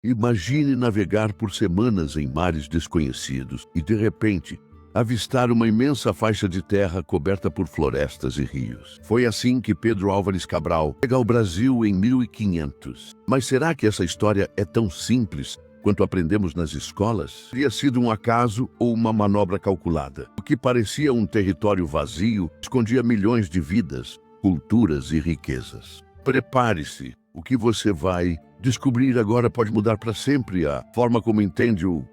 Imagine navegar por semanas em mares desconhecidos e, de repente, avistar uma imensa faixa de terra coberta por florestas e rios. Foi assim que Pedro Álvares Cabral chega ao Brasil em 1500. Mas será que essa história é tão simples quanto aprendemos nas escolas? Teria sido um acaso ou uma manobra calculada? O que parecia um território vazio escondia milhões de vidas, culturas e riquezas. Prepare-se, o que você vai descobrir agora pode mudar para sempre a forma como entende o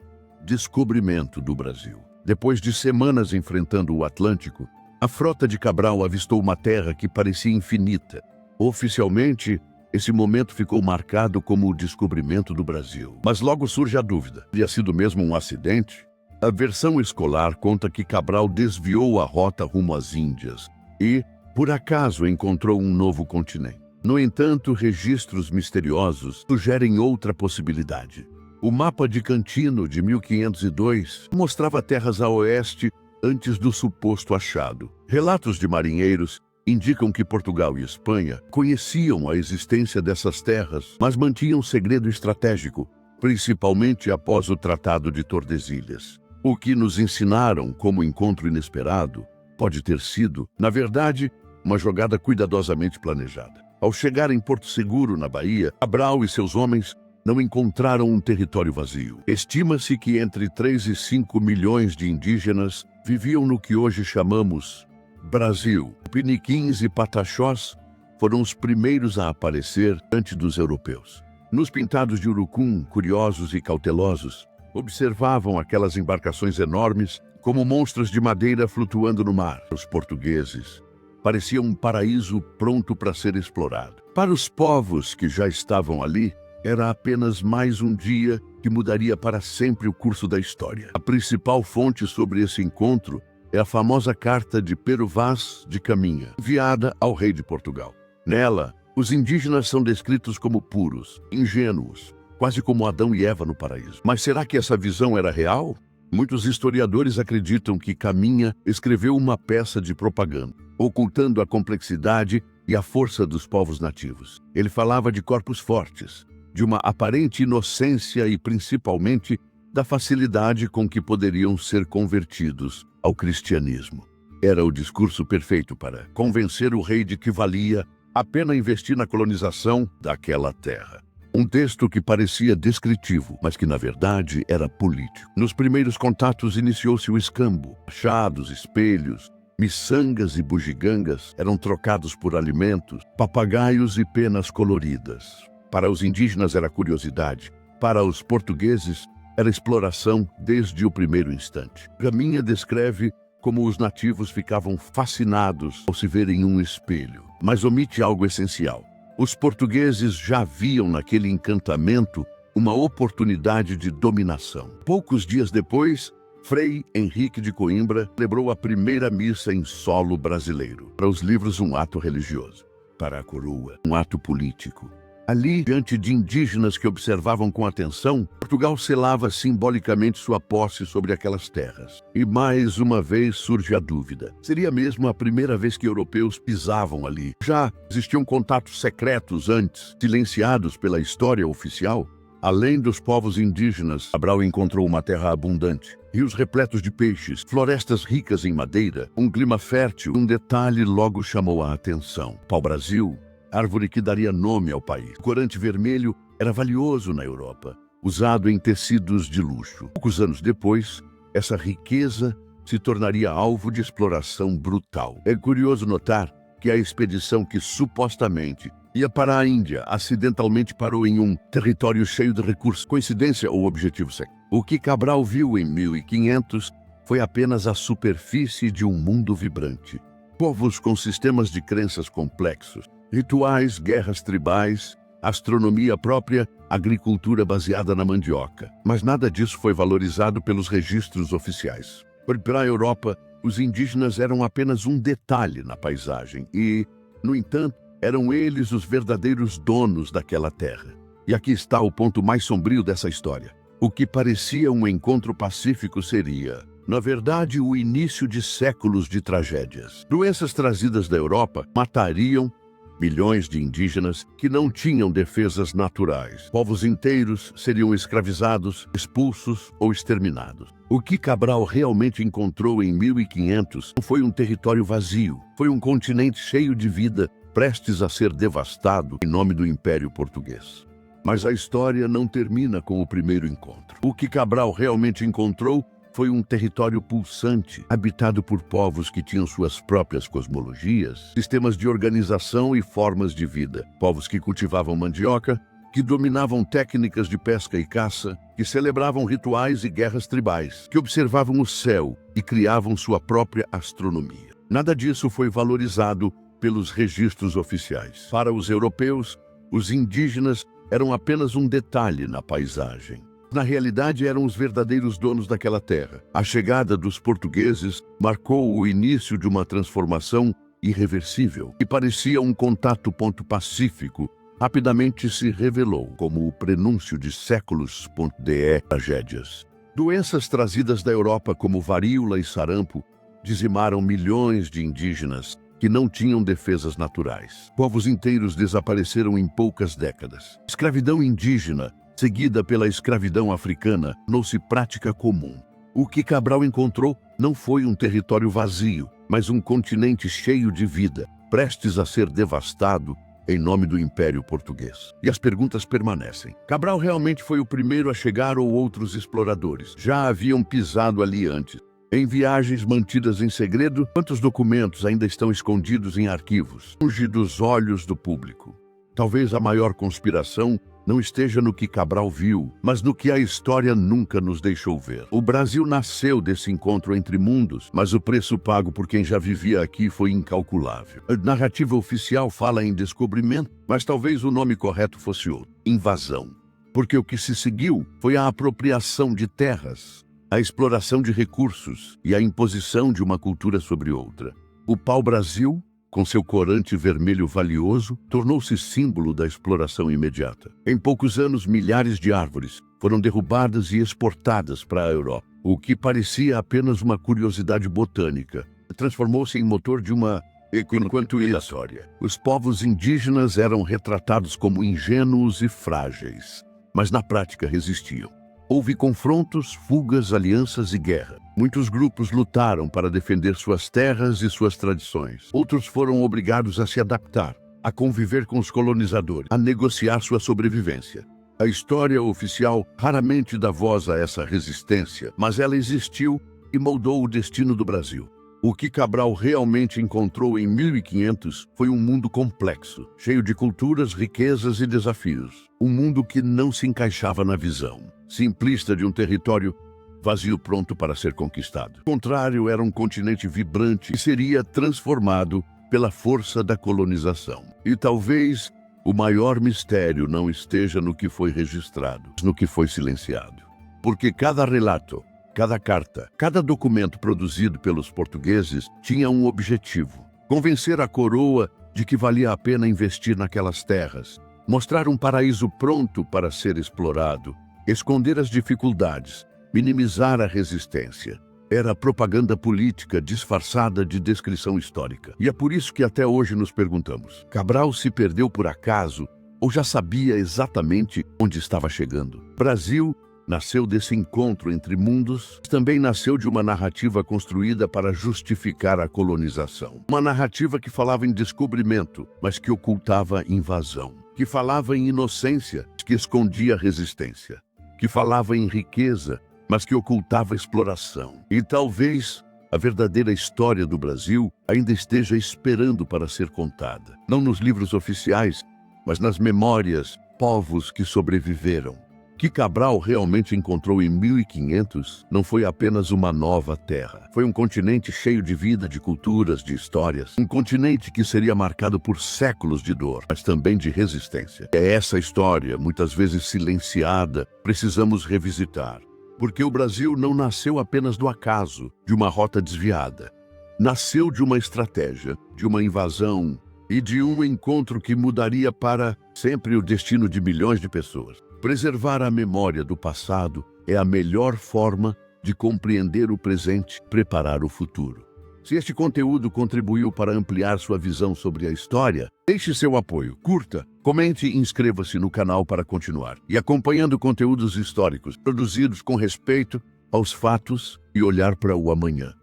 descobrimento do Brasil. Depois de semanas enfrentando o Atlântico, a frota de Cabral avistou uma terra que parecia infinita. Oficialmente, esse momento ficou marcado como o descobrimento do Brasil. Mas logo surge a dúvida: teria sido mesmo um acidente? A versão escolar conta que Cabral desviou a rota rumo às Índias e, por acaso, encontrou um novo continente. No entanto, registros misteriosos sugerem outra possibilidade. O mapa de Cantino, de 1502, mostrava terras a oeste antes do suposto achado. Relatos de marinheiros indicam que Portugal e Espanha conheciam a existência dessas terras, mas mantinham segredo estratégico, principalmente após o Tratado de Tordesilhas. O que nos ensinaram como encontro inesperado pode ter sido, na verdade, uma jogada cuidadosamente planejada. Ao chegar em Porto Seguro, na Bahia, Cabral e seus homens não encontraram um território vazio. Estima-se que entre 3 e 5 milhões de indígenas viviam no que hoje chamamos Brasil. Piniquins e Pataxós foram os primeiros a aparecer antes dos europeus. Nos pintados de Urucum, curiosos e cautelosos, observavam aquelas embarcações enormes como monstros de madeira flutuando no mar. Os portugueses pareciam um paraíso pronto para ser explorado. Para os povos que já estavam ali, era apenas mais um dia que mudaria para sempre o curso da história. A principal fonte sobre esse encontro é a famosa carta de Pero Vaz de Caminha, enviada ao rei de Portugal. Nela, os indígenas são descritos como puros, ingênuos, quase como Adão e Eva no paraíso. Mas será que essa visão era real? Muitos historiadores acreditam que Caminha escreveu uma peça de propaganda, ocultando a complexidade e a força dos povos nativos. Ele falava de corpos fortes, de uma aparente inocência e, principalmente, da facilidade com que poderiam ser convertidos ao cristianismo. Era o discurso perfeito para convencer o rei de que valia a pena investir na colonização daquela terra. Um texto que parecia descritivo, mas que na verdade era político. Nos primeiros contatos iniciou-se o escambo. Achados, espelhos, miçangas e bugigangas eram trocados por alimentos, papagaios e penas coloridas. Para os indígenas era curiosidade, para os portugueses era exploração desde o primeiro instante. Caminha descreve como os nativos ficavam fascinados ao se verem um espelho, mas omite algo essencial. Os portugueses já viam naquele encantamento uma oportunidade de dominação. Poucos dias depois, Frei Henrique de Coimbra celebrou a primeira missa em solo brasileiro. Para os livros, um ato religioso. Para a coroa, um ato político. Ali, diante de indígenas que observavam com atenção, Portugal selava simbolicamente sua posse sobre aquelas terras. E mais uma vez surge a dúvida: seria mesmo a primeira vez que europeus pisavam ali? Já existiam contatos secretos antes, silenciados pela história oficial? Além dos povos indígenas, Cabral encontrou uma terra abundante, rios repletos de peixes, florestas ricas em madeira, um clima fértil. Um detalhe logo chamou a atenção: pau-brasil, árvore que daria nome ao país. O corante vermelho era valioso na Europa, usado em tecidos de luxo. Poucos anos depois, essa riqueza se tornaria alvo de exploração brutal. É curioso notar que a expedição que supostamente ia para a Índia acidentalmente parou em um território cheio de recursos. Coincidência ou objetivo secreto? O que Cabral viu em 1500 foi apenas a superfície de um mundo vibrante. Povos com sistemas de crenças complexos, rituais, guerras tribais, astronomia própria, agricultura baseada na mandioca. Mas nada disso foi valorizado pelos registros oficiais. Para a Europa, os indígenas eram apenas um detalhe na paisagem e, no entanto, eram eles os verdadeiros donos daquela terra. E aqui está o ponto mais sombrio dessa história. O que parecia um encontro pacífico seria, na verdade, o início de séculos de tragédias. Doenças trazidas da Europa matariam Milhões de indígenas que não tinham defesas naturais. Povos inteiros seriam escravizados, expulsos ou exterminados. O que Cabral realmente encontrou em 1500 não foi um território vazio, foi um continente cheio de vida, prestes a ser devastado em nome do Império Português. Mas a história não termina com o primeiro encontro. O que Cabral realmente encontrou foi um território pulsante, habitado por povos que tinham suas próprias cosmologias, sistemas de organização e formas de vida. Povos que cultivavam mandioca, que dominavam técnicas de pesca e caça, que celebravam rituais e guerras tribais, que observavam o céu e criavam sua própria astronomia. Nada disso foi valorizado pelos registros oficiais. Para os europeus, os indígenas eram apenas um detalhe na paisagem. Na realidade, eram os verdadeiros donos daquela terra. A chegada dos portugueses marcou o início de uma transformação irreversível, que parecia um contato ponto pacífico. Rapidamente se revelou como o prenúncio de séculos de tragédias. Doenças trazidas da Europa como varíola e sarampo dizimaram milhões de indígenas que não tinham defesas naturais. Povos inteiros desapareceram em poucas décadas. Escravidão indígena, seguida pela escravidão africana, tornou-se prática comum. O que Cabral encontrou não foi um território vazio, mas um continente cheio de vida, prestes a ser devastado em nome do Império Português. E as perguntas permanecem. Cabral realmente foi o primeiro a chegar ou outros exploradores já haviam pisado ali antes? Em viagens mantidas em segredo, quantos documentos ainda estão escondidos em arquivos, longe dos olhos do público? Talvez a maior conspiração não esteja no que Cabral viu, mas no que a história nunca nos deixou ver. O Brasil nasceu desse encontro entre mundos, mas o preço pago por quem já vivia aqui foi incalculável. A narrativa oficial fala em descobrimento, mas talvez o nome correto fosse outro: invasão. Porque o que se seguiu foi a apropriação de terras, a exploração de recursos e a imposição de uma cultura sobre outra. O pau-brasil, com seu corante vermelho valioso, tornou-se símbolo da exploração imediata. Em poucos anos, milhares de árvores foram derrubadas e exportadas para a Europa. O que parecia apenas uma curiosidade botânica transformou-se em motor de uma enquanto história. Os povos indígenas eram retratados como ingênuos e frágeis, mas na prática resistiam. Houve confrontos, fugas, alianças e guerra. Muitos grupos lutaram para defender suas terras e suas tradições. Outros foram obrigados a se adaptar, a conviver com os colonizadores, a negociar sua sobrevivência. A história oficial raramente dá voz a essa resistência, mas ela existiu e moldou o destino do Brasil. O que Cabral realmente encontrou em 1500 foi um mundo complexo, cheio de culturas, riquezas e desafios. Um mundo que não se encaixava na visão simplista de um território vazio pronto para ser conquistado. O contrário, era um continente vibrante que seria transformado pela força da colonização. E talvez o maior mistério não esteja no que foi registrado, mas no que foi silenciado. Porque cada relato, cada carta, cada documento produzido pelos portugueses tinha um objetivo: convencer a coroa de que valia a pena investir naquelas terras, mostrar um paraíso pronto para ser explorado, esconder as dificuldades, minimizar a resistência. Era propaganda política disfarçada de descrição histórica. E é por isso que até hoje nos perguntamos: Cabral se perdeu por acaso ou já sabia exatamente onde estava chegando? Brasil nasceu desse encontro entre mundos, mas também nasceu de uma narrativa construída para justificar a colonização. Uma narrativa que falava em descobrimento, mas que ocultava invasão. Que falava em inocência, mas que escondia resistência. Que falava em riqueza, mas que ocultava exploração. E talvez a verdadeira história do Brasil ainda esteja esperando para ser contada. Não nos livros oficiais, mas nas memórias, povos que sobreviveram. O que Cabral realmente encontrou em 1500 não foi apenas uma nova terra. Foi um continente cheio de vida, de culturas, de histórias. Um continente que seria marcado por séculos de dor, mas também de resistência. É essa história, muitas vezes silenciada, precisamos revisitar. Porque o Brasil não nasceu apenas do acaso, de uma rota desviada. Nasceu de uma estratégia, de uma invasão e de um encontro que mudaria para sempre o destino de milhões de pessoas. Preservar a memória do passado é a melhor forma de compreender o presente e preparar o futuro. Se este conteúdo contribuiu para ampliar sua visão sobre a história, deixe seu apoio, curta, comente e inscreva-se no canal para continuar. E acompanhando conteúdos históricos produzidos com respeito aos fatos e olhar para o amanhã.